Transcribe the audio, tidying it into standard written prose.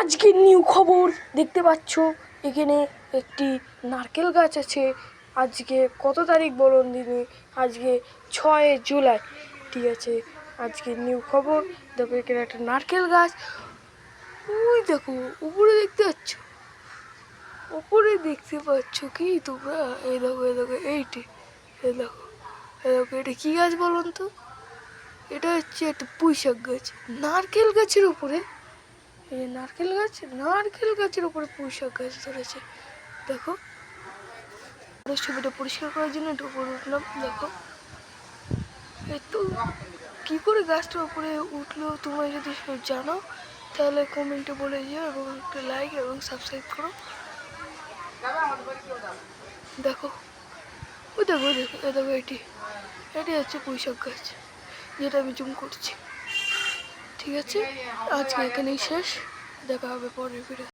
আজকে নিউ খবর দেখতে পাচ্ছ, এখানে একটি নারকেল গাছ আছে। আজকে কত তারিখ বলুন দিদি? আজকে 6 জুলাই। ঠিক আছে, আজকে নিউ খবর। দেখো এখানে একটা নারকেল গাছ। ওই দেখো উপরে দেখতে পাচ্ছ, উপরে দেখতে পাচ্ছ কি তোমরা? এই দেখো, এই দেখো, এইটি, এই দেখো, এই দেখো, এটা কি গাছ বলুন তো? এটা হচ্ছে একটা পুঁইশাক গাছ। নারকেল গাছের উপরে, এই নারকেল গাছ, নারকেল গাছের উপরে পুঁইশাক গাছ ধরেছে। দেখো, ছবিটা পরিষ্কার করার জন্য একটু উপরে উঠলাম। দেখো তো কি করে গাছটার উপরে উঠলো, তোমরা যদি জানো তাহলে কমেন্টে বলে যাও এবং একটা লাইক এবং সাবস্ক্রাইব করো। দেখো, ওই দেখো, দেখো, এ দেখো, এটি হচ্ছে পুঁইশাক গাছ, যেটা আমি জুম করছি। ঠিক আছে, আজকে এখানেই শেষ। দেখা হবে পরের ভিডিও।